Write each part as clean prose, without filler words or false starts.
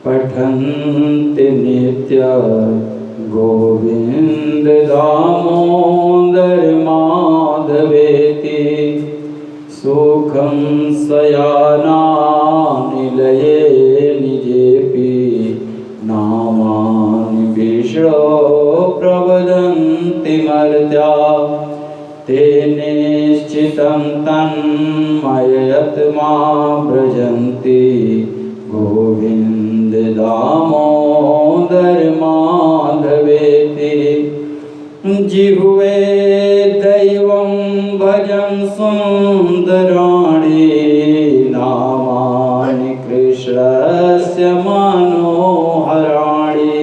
पठन्ति नित्य गोविंद दामोदर माधवेति सुखं शयनानिलये निजेपि नामानि विष्णो प्रवदन्ति मर्त्या ते निश्चितं तन्मयत्मा व्रजन्ति गोविंद दामोदर माधवेति जिह्वे दैवं भजन सुंदराणि नामानि कृष्णस्य मनोहराणि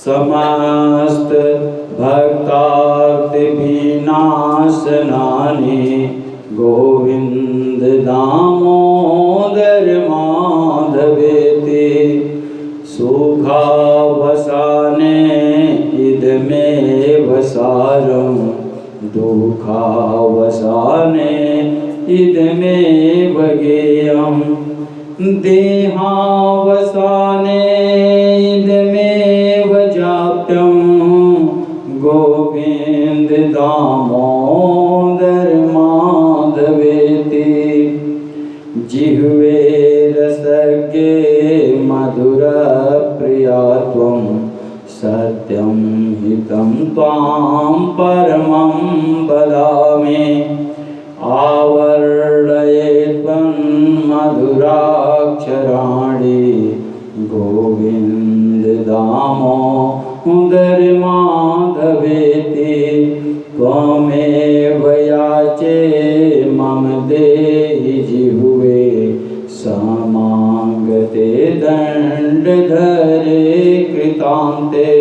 समस्त भक्तार्तिविनाशनानि गोविंद दामोदर माधवेति सुखावसाने इदमेव सारं दुःखावसाने इदमेव गेयं देहावसाने इदमेव जाप्यं गोविंद दामोदर माधवेति जिह्वे रसज्ञे मधुर प्रिया त्वं सत्यं हितं त्वां परमं वदामि आवर्णये त्वं मधुराक्षराणि गोविंद दामोदर माधवेति त्वमेव याचे मम देहि जिह्वे समागते दण्डधरे कृतान्ते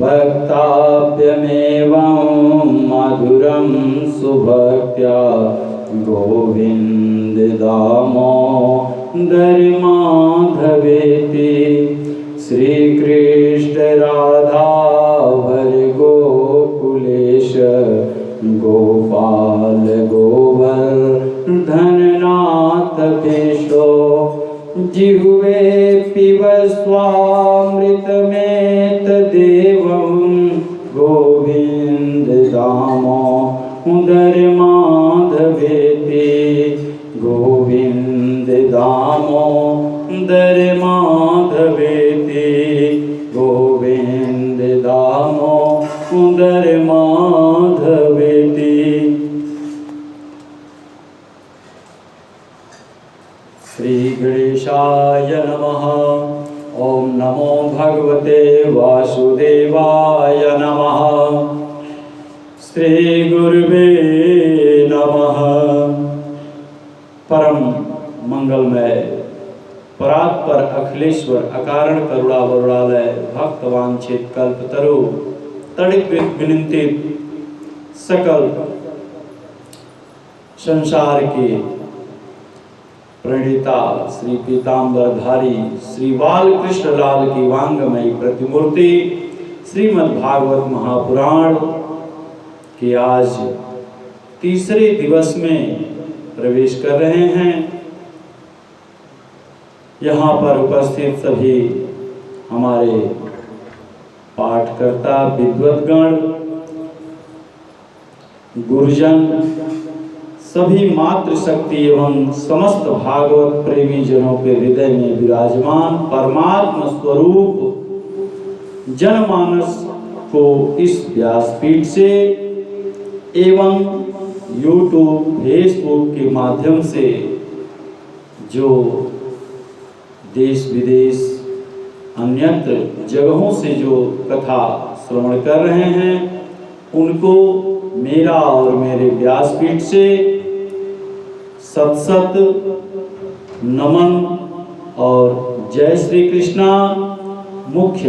वक्तव्यमेवं मधुरं सुभक्त्या गोविंद दामोदर माधवेति श्री कृष्ण राधा हरि गोकुलेश गोपाल गोवर्धननाथ केशो जिह्वे पिबस्वामृतमेतदेवं गोविंद दामोदर माधवेति गोविंद दामोदर माधवेति गोविंद दामोदर माधवेति। श्री गणेशाय नमः। ओम नमो भगवते वासुदेवाय नमः। श्री गुरुवे नमः। परम मंगलमय परात्पर अखिलेश्वर अकारण करुणा वरुणालय भक्तवांछित कल्पतरु तड़िकृत विनिंतित सकल संसार के प्रणीता श्री पीताम्बरधारी श्री बालकृष्ण लाल की वांगमयी प्रतिमूर्ति श्रीमद् भागवत महापुराण के आज तीसरे दिवस में प्रवेश कर रहे हैं। यहाँ पर उपस्थित सभी हमारे पाठकर्ता विद्वद्गण गुरुजन सभी मातृशक्ति एवं समस्त भागवत प्रेमी जनों के हृदय में विराजमान परमात्मा स्वरूप जनमानस को इस व्यासपीठ से एवं YouTube, फेसबुक के माध्यम से जो देश विदेश अन्यत्र जगहों से जो कथा श्रवण कर रहे हैं उनको मेरा और मेरे व्यासपीठ से सत सत नमन और जय श्री कृष्णा। मुख्य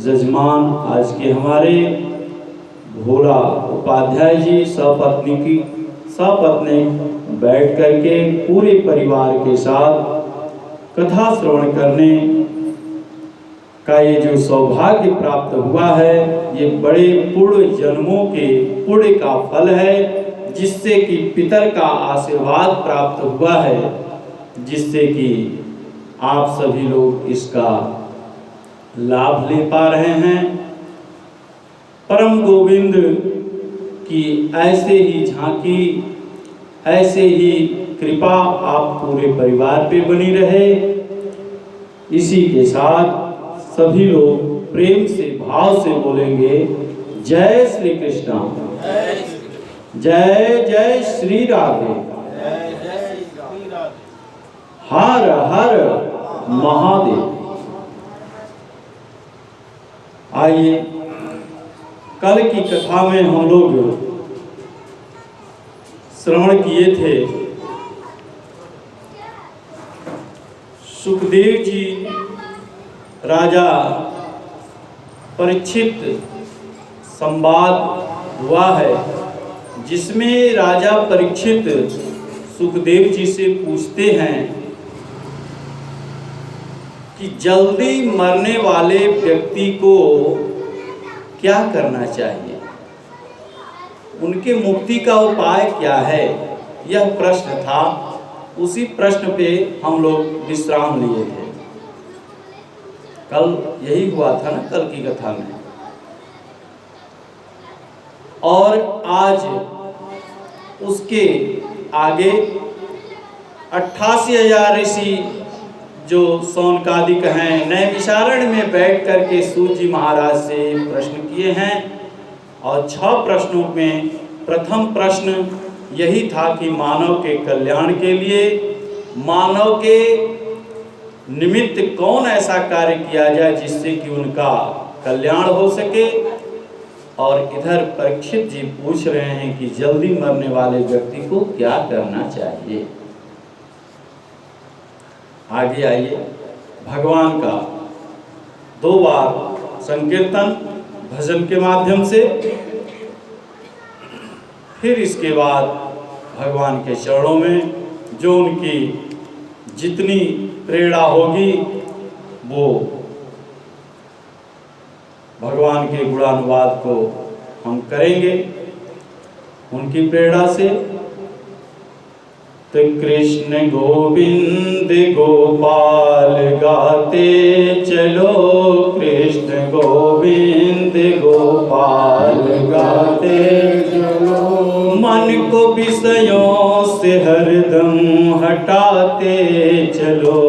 जजमान आज के हमारे भोला उपाध्याय जी सपत्नी बैठ करके पूरे परिवार के साथ कथा श्रवण करने का ये जो सौभाग्य प्राप्त हुआ है ये बड़े पूर्ण जन्मों के पुण्य का फल है जिससे कि पितर का आशीर्वाद प्राप्त हुआ है। जिससे कि आप सभी लोग इसका लाभ ले पा रहे हैं। परम गोविंद की ऐसे ही झांकी, ऐसे ही कृपा आप पूरे परिवार पे बनी रहे। इसी के साथ सभी लोग प्रेम से, भाव से बोलेंगे जय श्री कृष्ण, जय जय श्री राधे, हर हर महादेव। आइए, कल की कथा में हम लोग श्रवण किए थे सुखदेव जी राजा परीक्षित संवाद हुआ है, जिसमें राजा परीक्षित सुखदेव जी से पूछते हैं कि जल्दी मरने वाले व्यक्ति को क्या करना चाहिए, उनके मुक्ति का उपाय क्या है, यह प्रश्न था। उसी प्रश्न पे हम लोग विश्राम लिए थे। कल यही हुआ था ना, कल की कथा में। और आज उसके आगे 88,000 ऋषि जो सौनकादिक हैं, नैमिषारण्य में बैठ करके सूत जी महाराज से प्रश्न किए हैं। और 6 प्रश्नों में प्रथम प्रश्न यही था कि मानव के कल्याण के लिए, मानव के निमित्त कौन ऐसा कार्य किया जाए जिससे कि उनका कल्याण हो सके। और इधर परीक्षित जी पूछ रहे हैं कि जल्दी मरने वाले व्यक्ति को क्या करना चाहिए। आगे आइए, भगवान का 2 बार संकीर्तन भजन के माध्यम से, फिर इसके बाद भगवान के चरणों में जो उनकी जितनी प्रेरणा होगी वो भगवान के गुणानुवाद को हम करेंगे उनकी प्रेरणा से। तो कृष्ण गोविंद गोपाल गाते चलो, कृष्ण गोविंद गोपाल गाते चलो, मन को विषयों से हरदम हटाते चलो,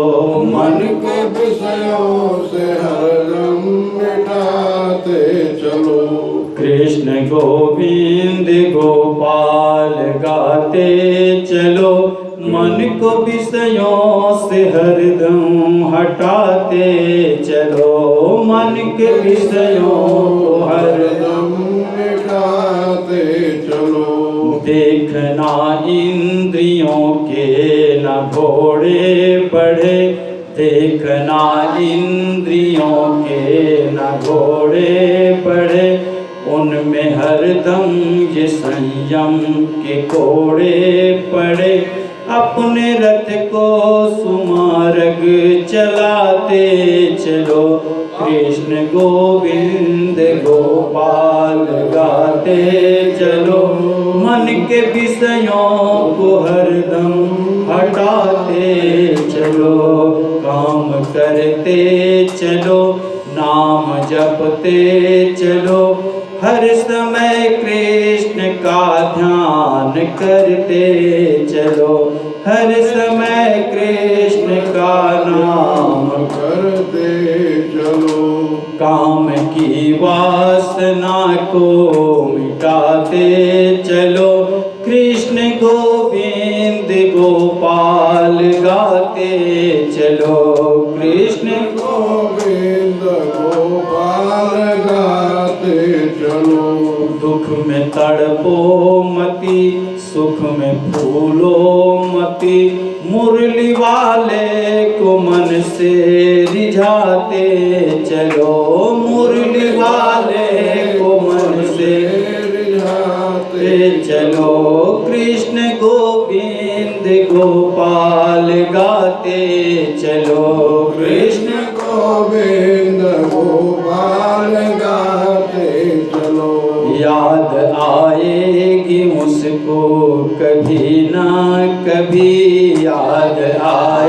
मन के विषयों से हरदम मिटाते चलो। कृष्ण गोविंद गोपाल गाते चलो, मन को विषयों से हरदम हटाते चलो, मन के विषयों को हरदम मिटाते चलो। देखना इंद्रियों के न घोड़े बढ़े, देखना इंद्रियों के न घोड़े बढ़े, उनमें हरदम ये संयम के कोड़े पड़े, अपने रथ को सुमार्ग चलाते चलो, कृष्ण गोविंद गोपाल गाते चलो, मन के विषयों को हरदम हटाते चलो, काम करते चलो, नाम जपते चलो, हर समय कृष्ण का ध्यान करते चलो, हर समय कृष्ण का नाम करते चलो। काम की वासना को मिटाते चलो, कृष्ण गोविंद गोपाल गाते चलो, कृष्ण गोविंद गोपाल गाते चलो। दुख में तड़पो मति, सुख में फूलो मति, मुरली वाले को मन से रिझाते चलो, मुरली वाले को मन से रिझाते चलो, कृष्ण गोविंद गोपाल गाते चलो, कृष्ण गोविंद गोपाल गाते चलो। याद आएगी मुझको कभी ना कभी, याद आए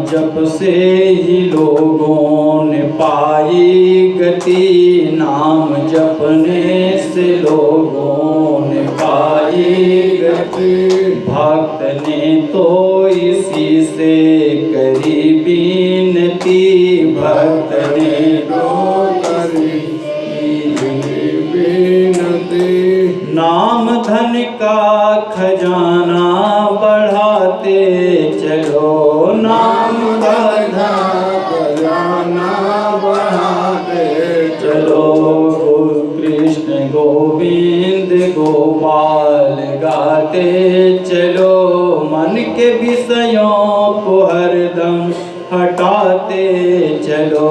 जप से ही लोगों ने पाई गति, नाम जपने से लोगों ने पाई गति। भक्त ने तो इसी से करी बीनती, भक्त ने तो करी बीनती। नाम धन का खजाना बढ़ाते चलो, नाम का खजाना बढ़ाते चलो। कृष्ण गोविंद गोपाल गाते चलो, मन के विषयों को हरदम हटाते चलो,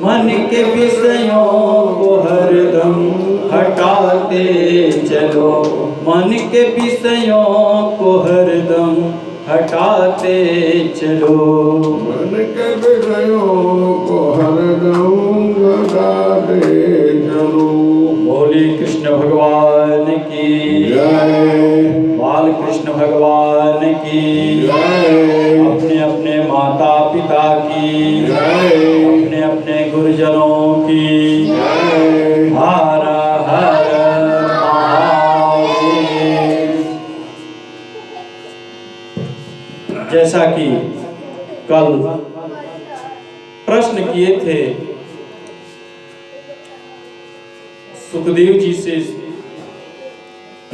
मन के विषयों को हरदम हटाते चलो, मन के विषयों को हरदम हटाते चलो, मन के विषयों को हरदम हटाते चलो। बोले कृष्ण भगवान की जय, बाल कृष्ण भगवान की जय, अपने अपने माता पिता की जय, अपने अपने गुरुजनों की जय। हर हर महादेव। जैसा कि कल प्रश्न किए थे सुखदेव जी से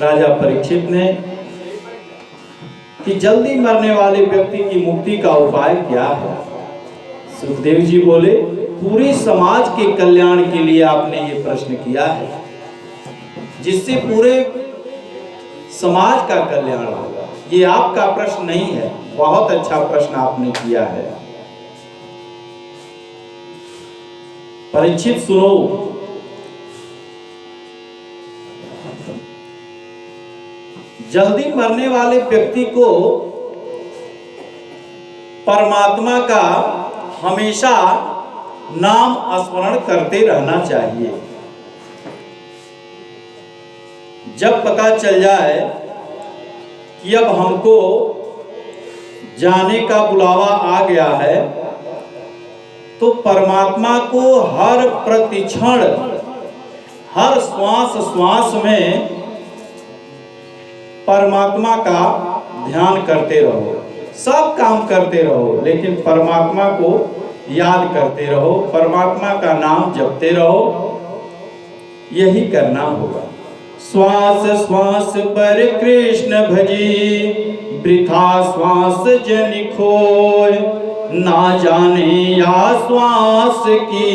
राजा परीक्षित ने कि जल्दी मरने वाले व्यक्ति की मुक्ति का उपाय क्या है। सुखदेव जी बोले, पूरे समाज के कल्याण के लिए आपने ये प्रश्न किया है, जिससे पूरे समाज का कल्याण होगा। ये आपका प्रश्न नहीं है, बहुत अच्छा प्रश्न आपने किया है। परीक्षित सुनो, जल्दी मरने वाले व्यक्ति को परमात्मा का हमेशा नाम स्मरण करते रहना चाहिए। जब पता चल जाए कि अब हमको जाने का बुलावा आ गया है, तो परमात्मा को हर प्रतिक्षण, हर श्वास श्वास में परमात्मा का ध्यान करते रहो। सब काम करते रहो, लेकिन परमात्मा को याद करते रहो, परमात्मा का नाम जपते रहो। यही करना होगा। श्वास श्वास पर कृष्ण भजी, वृथा श्वास जन खोय, ना जाने या श्वास की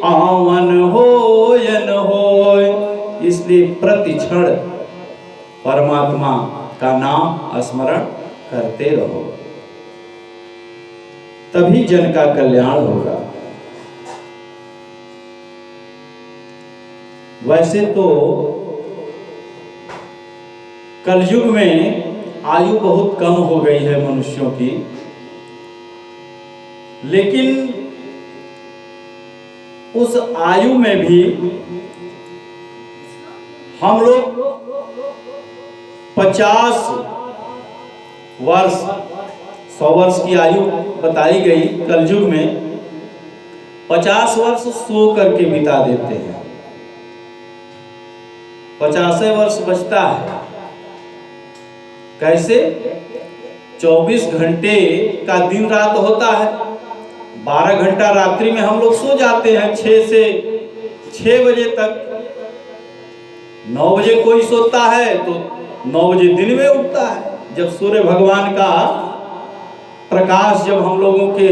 आवन होय न होय। इसलिए प्रतिक्षण परमात्मा का नाम स्मरण करते रहो, तभी जन का कल्याण होगा। वैसे तो कलयुग में आयु बहुत कम हो गई है मनुष्यों की, लेकिन उस आयु में भी हम लोग 50 वर्ष 100 वर्ष की आयु बताई गई। कलयुग में 50 वर्ष सो करके बिता देते हैं, 50 वर्ष बचता है। कैसे? 24 घंटे का दिन रात होता है, 12 घंटा रात्रि में हम लोग सो जाते हैं, 6 से 6 बजे तक। 9 बजे कोई सोता है तो 9 बजे दिन में उठता है। जब सूर्य भगवान का प्रकाश जब हम लोगों के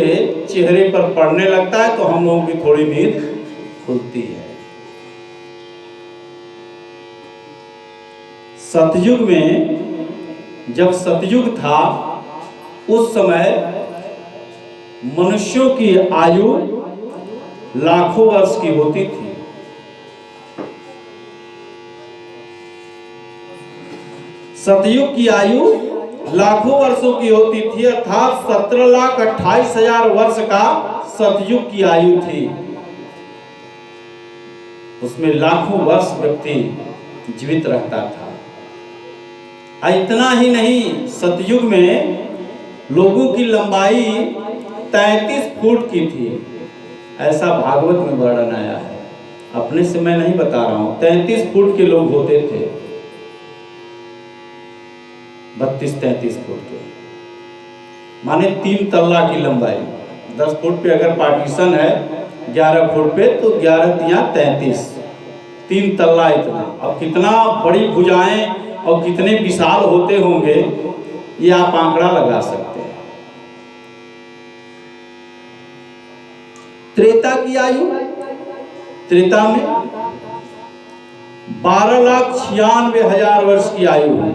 चेहरे पर पड़ने लगता है तो हम लोगों की थोड़ी नींद खुलती है। सतयुग में, जब सतयुग था, उस समय मनुष्यों की आयु लाखों वर्ष की होती थी। सतयुग की आयु लाखों वर्षों की होती थी, अर्थात 17,28,000 वर्ष का सतयुग की आयु थी। उसमें लाखों वर्ष व्यक्ति जीवित रहता था। इतना ही नहीं, सतयुग में लोगों की लंबाई 33 फुट की थी, ऐसा भागवत में वर्णन आया है। अपने से मैं नहीं बता रहा हूं, 33 फुट के लोग होते थे, 32-33 फुट के, माने 3 तल्ला की लंबाई। 10 फुट पे अगर पार्टीशन है 11 फुट पे, तो 11 या 33, 3 तल्ला इतना। अब कितना बड़ी भुजाएं और कितने विशाल होते होंगे, ये आप आंकड़ा लगा सकते हैं। त्रेता की आयु, त्रेता में 12,96,000 वर्ष की आयु है।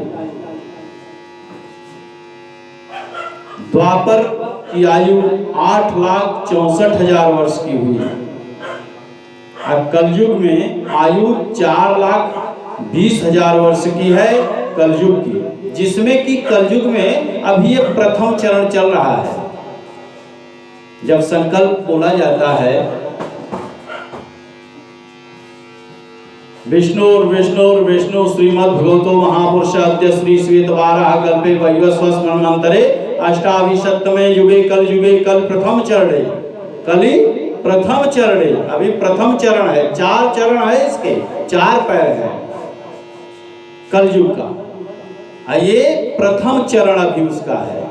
द्वापर की आयु 8,64,000 वर्ष की हुई है। और कलयुग में आयु 4,20,000 वर्ष की है कलयुग की, जिसमें कि कलयुग में अभी ये प्रथम चरण चल रहा है। जब संकल्प बोला जाता है विष्णु श्रीमद्भगवतो महापुरुष अद्य श्री श्वेतवाराह कल्पे वैवस्वस्मन्वन्तरे अष्टाविंशतमे युगे कल प्रथम चरणे, कली प्रथम चरणे, अभी प्रथम चरण है, 4 चरण है, इसके 4 पैर है कलयुग का, ये प्रथम चरण अभी उसका है।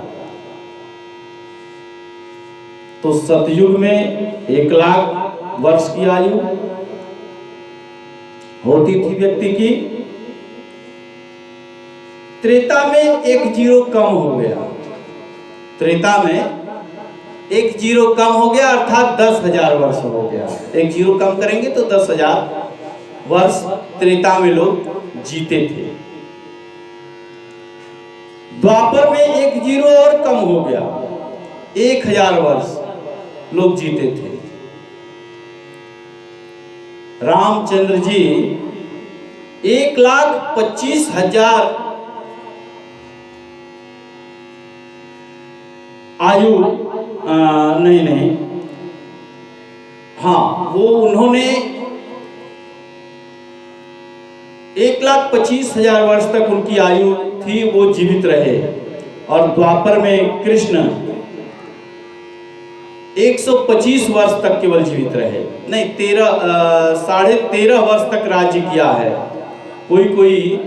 तो सतयुग में 1,00,000 वर्ष की आयु होती थी व्यक्ति की। त्रेता में 1 जीरो कम हो गया, त्रेता में 1 जीरो कम हो गया, अर्थात 10,000 वर्ष हो गया। 1 जीरो कम करेंगे तो 10,000 वर्ष त्रेता में लोग जीते थे। द्वापर में 1 जीरो और कम हो गया, 1,000 वर्ष लोग जीते थे। रामचंद्र जी 1,25,000 आयु नहीं, हाँ, वो उन्होंने 1,25,000 वर्ष तक उनकी आयु थी, वो जीवित रहे। और द्वापर में कृष्ण 125 वर्ष तक केवल जीवित रहे, नहीं 13.5 वर्ष तक राज्य किया है। कोई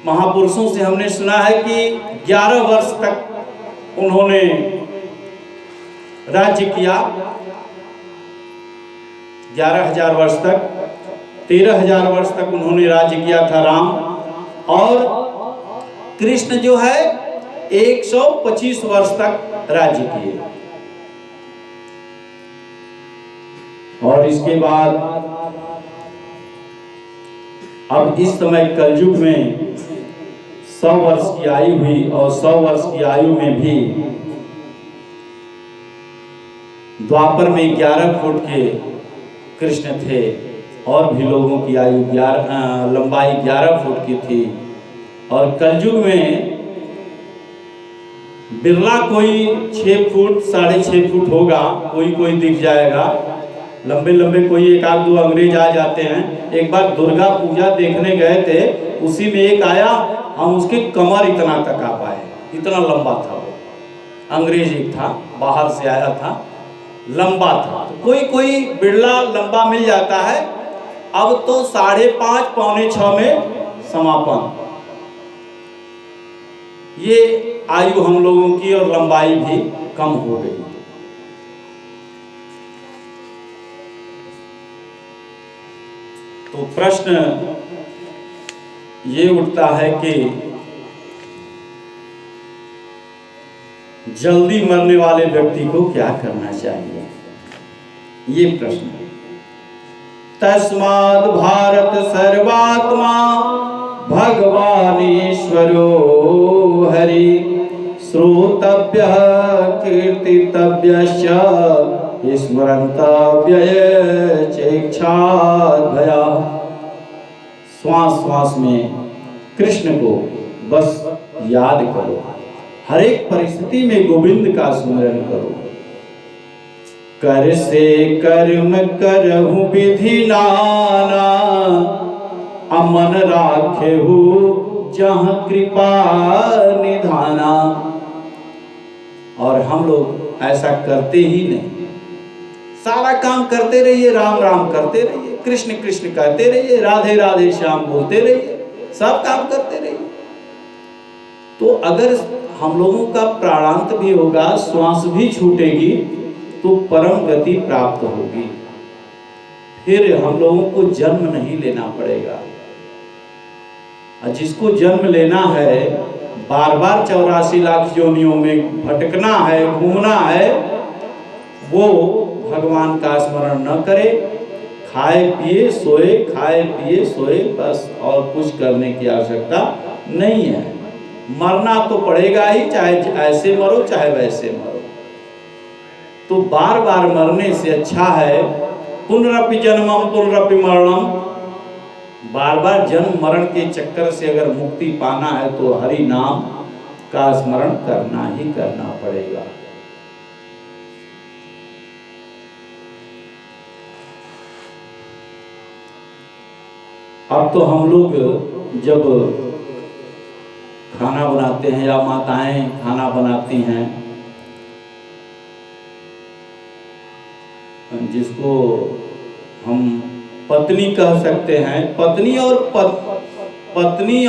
महापुरुषों से हमने सुना है कि 11 वर्ष तक उन्होंने राज्य किया, 11,000 वर्ष तक, 13,000 वर्ष तक उन्होंने राज्य किया था राम। और कृष्ण जो है 125 वर्ष तक राज्य किए। और इसके बाद अब इस समय कलयुग में 100 वर्ष की आयु हुई, और 100 वर्ष की आयु में भी द्वापर में 11 फुट के कृष्ण थे, और भी लोगों की आयु लंबाई 11 फुट की थी। और कलयुग में बिरला कोई 6 फुट 6.5 फुट होगा, कोई दिख जाएगा, लंबे कोई 1-2 अंग्रेज आ जाते हैं। एक बार दुर्गा पूजा देखने गए थे, उसी में एक आया, हम उसके कमर इतना तक आ पाए, इतना लंबा था वो, अंग्रेज एक था, बाहर से आया था, लंबा था। कोई बिरला लंबा मिल जाता है। अब तो 5:30 पौने 6 में समापन। ये आयु हम लोगों की और लंबाई भी कम हो गई। तो प्रश्न ये उठता है कि जल्दी मरने वाले व्यक्ति को क्या करना चाहिए, ये प्रश्न। तस्माद् भारत सर्वात्मा भगवानेश्वरो हरि, श्रोतव्यः कीर्तितव्यश्च स्मरन्तव्यः चेक्षाद्भया। श्वास में कृष्ण को बस याद करो, हर एक परिस्थिति में गोविंद का स्मरण करो। कर से कर्म करहु विधि नाना, अमन राखेहु जहाँ कृपा निधाना। और हम लोग ऐसा करते ही नहीं। सारा काम करते रहिए, राम राम करते रहिए, कृष्ण कृष्ण कहते रहिए, राधे राधे श्याम बोलते रहिए, सब काम करते रहिए। तो अगर हम लोगों का प्राणांत भी होगा, श्वास भी छूटेगी, तो परम गति प्राप्त होगी। फिर हम लोगों को जन्म नहीं लेना पड़ेगा। और जिसको जन्म लेना है, बार बार 84 लाख योनियों में भटकना है, घूमना है, वो भगवान का स्मरण न करे, खाए पिए सोए, खाए पिए सोए, बस और कुछ करने की आवश्यकता नहीं है। मरना तो पड़ेगा ही, चाहे ऐसे मरो चाहे वैसे मरो। तो बार बार मरने से अच्छा है पुनरपि जन्मम पुनरपि मरणम। बार बार जन्म मरण के चक्कर से अगर मुक्ति पाना है तो हरि नाम का स्मरण करना ही करना पड़ेगा। अब तो हम लोग जब खाना बनाते हैं या माताएं खाना बनाती हैं, जिसको हम पत्नी कह सकते हैं, पत्नी और पत्नी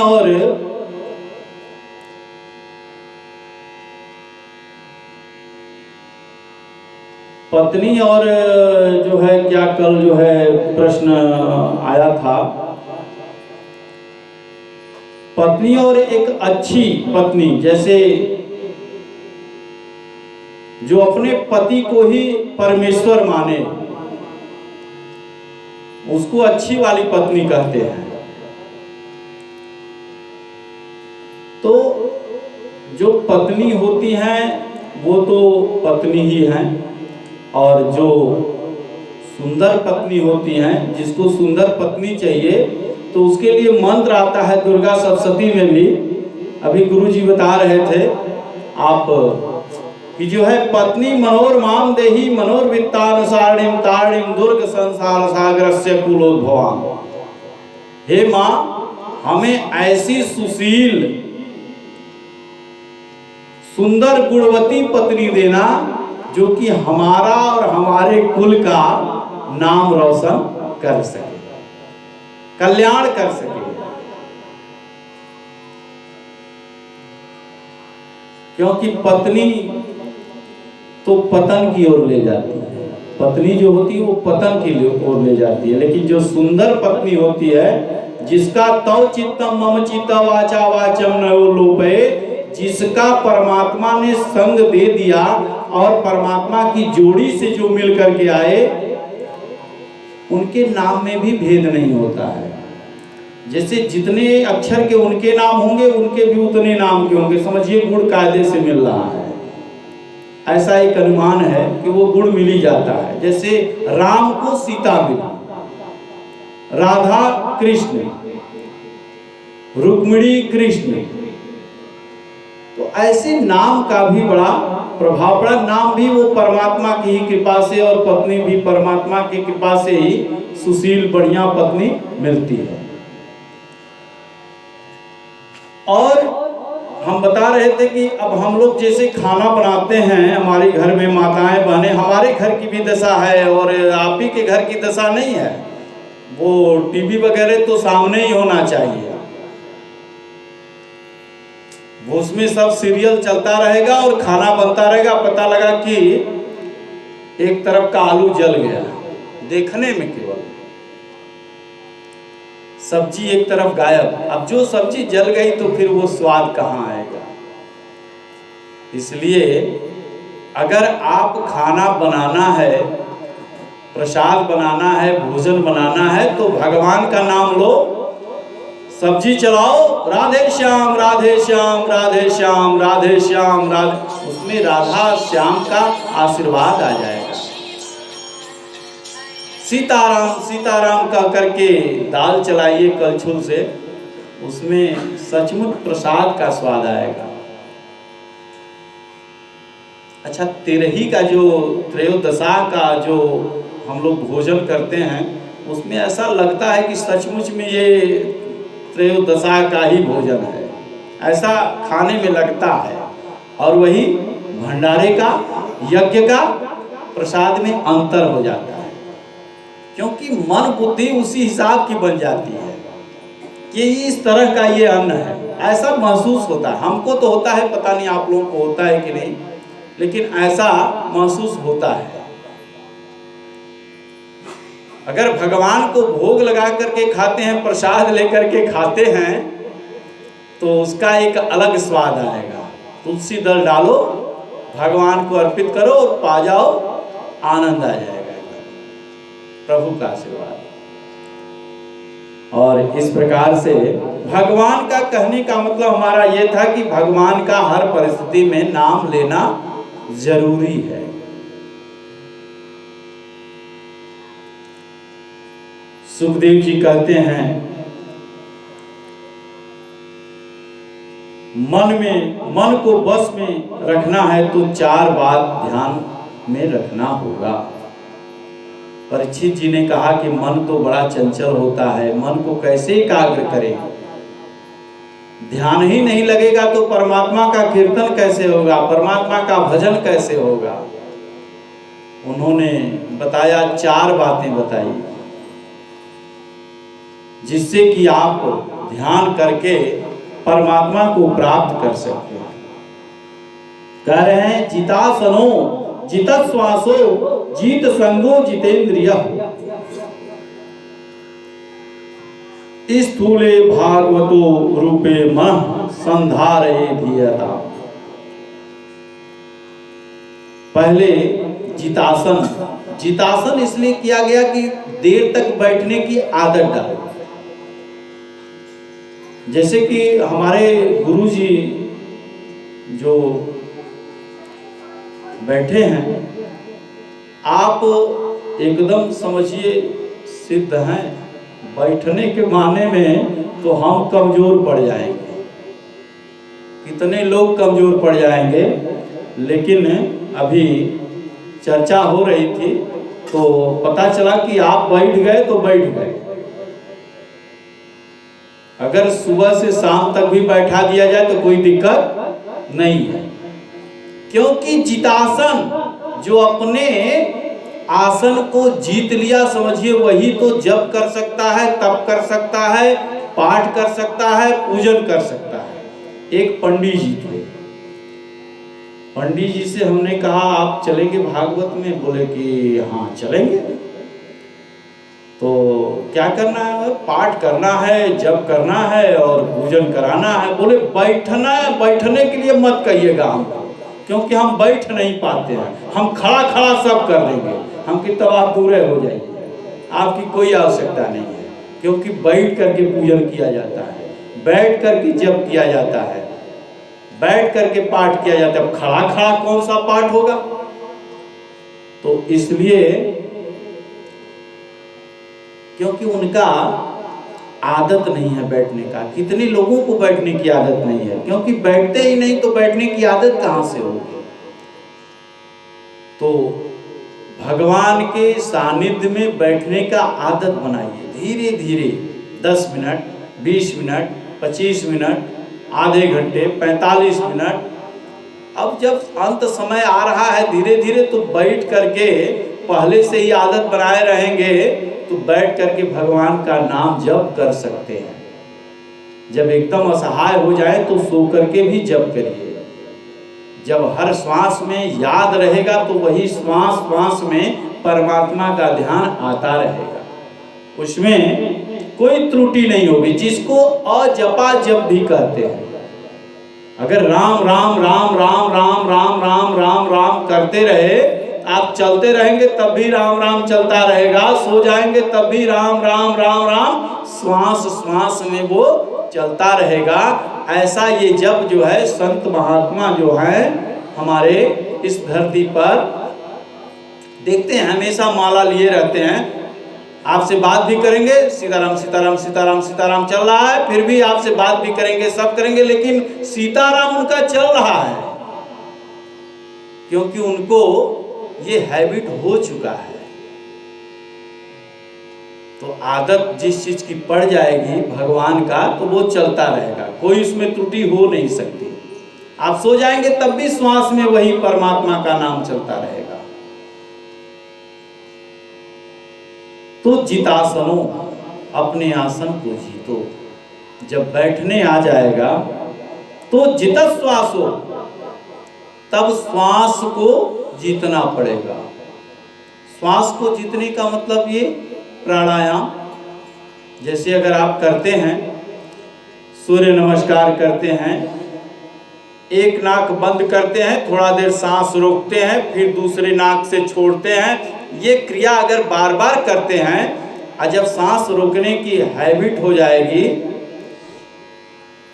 और जो है, क्या कल जो है प्रश्न आया था, पत्नी और एक अच्छी पत्नी, जैसे जो अपने पति को ही परमेश्वर माने, उसको अच्छी वाली पत्नी कहते हैं। तो जो पत्नी होती हैं वो तो पत्नी ही हैं, और जो सुंदर पत्नी होती हैं, जिसको सुंदर पत्नी चाहिए, तो उसके लिए मंत्र आता है दुर्गा सप्तशती में भी। अभी गुरुजी बता रहे थे आप कि जो है, पत्नी मनोरमाम देही मनोरवित्तानुसारिणीम तारिणीम दुर्ग संसार सागरस्य कुलोद्भवाम। हे माँ, हमें ऐसी सुशील सुंदर गुणवती पत्नी देना जो कि हमारा और हमारे कुल का नाम रोशन कर सके, कल्याण कर सके। क्योंकि पत्नी तो पतन की ओर ले जाती है, पत्नी जो होती है वो पतन की ओर ले जाती है। लेकिन जो सुंदर पत्नी होती है, जिसका तव चित्तम मम चित्त वाचा वाचम न लोपे, जिसका परमात्मा ने संग दे दिया और परमात्मा की जोड़ी से जो मिल करके आए, उनके नाम में भी भेद नहीं होता है। जैसे जितने अक्षर के उनके नाम होंगे, उनके भी उतने नाम के होंगे। समझिए गुण कायदे से मिल रहा है, ऐसा एक अनुमान है कि वो गुण मिल ही जाता है। जैसे राम को सीता मिली, राधा कृष्ण, रुक्मिणी कृष्ण, तो ऐसे नाम का भी बड़ा प्रभाव पड़ा। नाम भी वो परमात्मा की ही कृपा से, और पत्नी भी परमात्मा की कृपा से ही सुशील बढ़िया पत्नी मिलती है। और हम बता रहे थे कि अब हम लोग जैसे खाना बनाते हैं, हमारे घर में माताएं बहनें, हमारे घर की भी दशा है और आप ही के घर की दशा नहीं है। वो टीवी वगैरह तो सामने ही होना चाहिए, वो उसमें सब सीरियल चलता रहेगा और खाना बनता रहेगा। पता लगा कि एक तरफ का आलू जल गया, देखने में केवल सब्जी एक तरफ गायब। अब जो सब्जी जल गई तो फिर वो स्वाद कहाँ आएगा। इसलिए अगर आप खाना बनाना है, प्रसाद बनाना है, भोजन बनाना है, तो भगवान का नाम लो, सब्जी चलाओ, राधे श्याम राधे श्याम राधे श्याम राधे श्याम राधे, उसमें राधा श्याम का आशीर्वाद आ जाएगा। सीताराम सीताराम कह करके दाल चलाइए कलछुल से, उसमें सचमुच प्रसाद का स्वाद आएगा। अच्छा, तेरही का जो त्रयोदशा का जो हम लोग भोजन करते हैं, उसमें ऐसा लगता है कि सचमुच में ये त्रयोदशा का ही भोजन है, ऐसा खाने में लगता है। और वही भंडारे का, यज्ञ का, प्रसाद में अंतर हो जाता है, क्योंकि मन बुद्धि उसी हिसाब की बन जाती है कि इस तरह का ये अन्न है, ऐसा महसूस होता है। हमको तो होता है, पता नहीं आप लोगों को होता है कि नहीं, लेकिन ऐसा महसूस होता है। अगर भगवान को भोग लगा करके खाते हैं, प्रसाद लेकर के खाते हैं, तो उसका एक अलग स्वाद आएगा। तुलसी दल डालो, भगवान को अर्पित करो और पा जाओ, आनंद आ जाएगा, प्रभु का आशीर्वाद। और इस प्रकार से भगवान का कहने का मतलब हमारा ये था कि भगवान का हर परिस्थिति में नाम लेना जरूरी है। सुखदेव जी कहते हैं, मन को बस में रखना है तो 4 बात ध्यान में रखना होगा। परीक्षित जी ने कहा कि मन तो बड़ा चंचल होता है, मन को कैसे एकाग्र करें? ध्यान ही नहीं लगेगा तो परमात्मा का कीर्तन कैसे होगा, परमात्मा का भजन कैसे होगा? उन्होंने बताया, 4 बातें बताई जिससे कि आप ध्यान करके परमात्मा को प्राप्त कर सकते हैं। कह रहे हैं, जितासनो जितत श्वासो जीत संगो जितेंद्रिय स्थूले भागवतो रूपे मन संधारे धीयता। पहले जितासन इसलिए किया गया कि देर तक बैठने की आदत डालो। जैसे कि हमारे गुरुजी जो बैठे हैं, आप एकदम समझिए सिद्ध हैं, बैठने के माने में तो हम कमजोर पड़ जाएंगे। कितने लोग कमजोर पड़ जाएंगे। लेकिन अभी चर्चा हो रही थी तो पता चला कि आप बैठ गए तो बैठ गए। अगर सुबह से शाम तक भी बैठा दिया जाए तो कोई दिक्कत नहीं है, क्योंकि जितासन जो अपने आसन को जीत लिया, समझिए वही तो जप कर सकता है, तप कर सकता है, पाठ कर सकता है, पूजन कर सकता है। एक पंडित जी थे, पंडित जी से हमने कहा आप चलेंगे भागवत में? बोले कि हाँ चलेंगे। तो क्या करना है? पाठ करना है, जप करना है और पूजन कराना है। बोले बैठना है, बैठने के लिए मत कहिएगा हमको, क्योंकि हम बैठ नहीं पाते हैं, हम खड़ा खड़ा सब कर देंगे। हम कि तब आप दूर हो जाइए, आपकी कोई आवश्यकता नहीं है, क्योंकि बैठ करके पूजन किया जाता है, बैठ करके जप किया जाता है, बैठ करके पाठ किया जाता है। खड़ा खड़ा कौन सा पाठ होगा? तो इसलिए क्योंकि उनका आदत नहीं है बैठने का। कितने लोगों को बैठने की आदत नहीं है, क्योंकि बैठते ही नहीं तो बैठने की आदत कहां से होगी? तो भगवान के सानिध्य में बैठने का आदत बनाइए, धीरे धीरे 10 मिनट, 20 मिनट, 25 मिनट, आधे घंटे, 45 मिनट। अब जब अंत समय आ रहा है धीरे धीरे, तो बैठ करके पहले से ही आदत बनाए रहेंगे तो बैठ करके भगवान का नाम जप कर सकते हैं। जब एकदम असहाय हो जाए तो सो करके भी जप करिए। जब हर श्वास में याद रहेगा तो वही श्वास श्वास में परमात्मा का ध्यान आता रहेगा, उसमें कोई त्रुटि नहीं होगी। जिसको अजपा जप भी कहते हैं। अगर राम राम राम राम राम राम राम राम राम करते रहे, आप चलते रहेंगे तब भी राम राम चलता रहेगा, सो जाएंगे तब भी राम राम राम राम श्वास श्वास में वो चलता रहेगा। ऐसा ये जप जो है, संत महात्मा जो है हमारे इस धरती पर देखते हैं हमेशा माला लिए रहते हैं। आपसे बात भी करेंगे, सीताराम सीताराम सीताराम सीताराम चल रहा है, फिर भी आपसे बात भी करेंगे, सब करेंगे, लेकिन सीताराम उनका चल रहा है, क्योंकि उनको ये हैबिट हो चुका है। तो आदत जिस चीज की पड़ जाएगी भगवान का, तो वो चलता रहेगा, कोई उसमें त्रुटि हो नहीं सकती। आप सो जाएंगे तब भी श्वास में वही परमात्मा का नाम चलता रहेगा। तो जितासनो, अपने आसन को जीतो। जब बैठने आ जाएगा तो जितत श्वासो, तब श्वास को जीतना पड़ेगा। श्वास को जीतने का मतलब ये प्राणायाम, जैसे अगर आप करते हैं, सूर्य नमस्कार करते हैं, एक नाक बंद करते हैं, थोड़ा देर सांस रोकते हैं, फिर दूसरे नाक से छोड़ते हैं। ये क्रिया अगर बार बार करते हैं और जब सांस रोकने की हैबिट हो जाएगी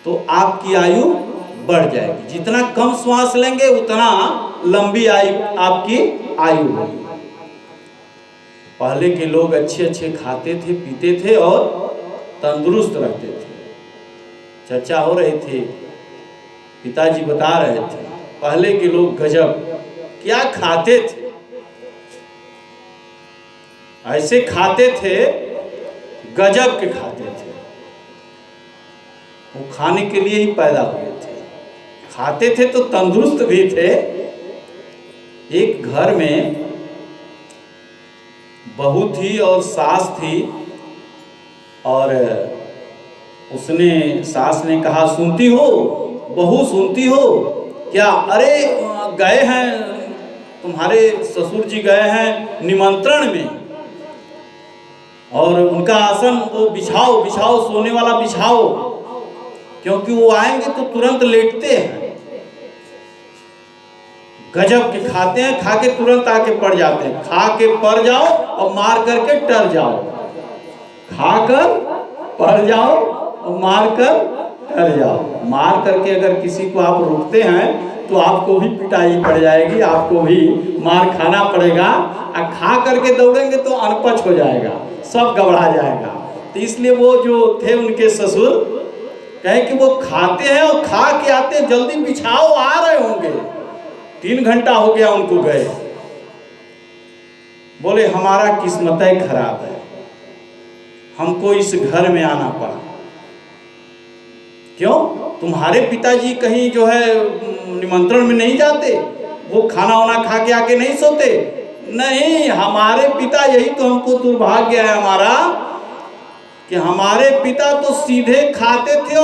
तो आपकी आयु बढ़ जाएगी। जितना कम श्वास लेंगे उतना लंबी आयु आपकी आयु होगी। पहले के लोग अच्छे अच्छे खाते थे, पीते थे और तंदुरुस्त रहते थे। चर्चा हो रही थी, पिताजी बता रहे थे, पहले के लोग गजब क्या खाते थे, ऐसे खाते थे, गजब के खाते थे। वो खाने के लिए ही पैदा हुए थे, खाते थे तो तंदुरुस्त भी थे। एक घर में बहू थी और सास थी, और उसने, सास ने कहा, सुनती हो बहू, सुनती हो क्या? अरे गए हैं, तुम्हारे ससुर जी गए हैं निमंत्रण में, और उनका आसन वो बिछाओ, बिछाओ, सोने वाला बिछाओ, क्योंकि वो आएंगे तो तुरंत लेटते हैं। गजब के खाते हैं, खा के तुरंत आके पड़ जाते हैं। खा के पड़ जाओ और मार करके टर जाओ, खाकर पड़ जाओ और मार कर टर जाओ। मार करके अगर किसी को आप रोकते हैं तो आपको भी पिटाई पड़ जाएगी, आपको भी मार खाना पड़ेगा। और खा करके दौड़ेंगे तो अनपच हो जाएगा, सब गबड़ा जाएगा। तो इसलिए वो जो थे उनके ससुर कहे कि वो खाते हैं और खा के आते हैं, जल्दी बिछाओ, आ रहे होंगे। 3 घंटा हो गया उनको गए। बोले हमारा किस्मत ही खराब है, हमको इस घर में आना पड़ा। क्यों? तुम्हारे पिताजी कहीं जो है निमंत्रण में नहीं जाते, वो खाना वाना खा के आके नहीं सोते? नहीं, हमारे पिता, यही तो हमको दुर्भाग्य है हमारा कि हमारे पिता तो सीधे खाते थे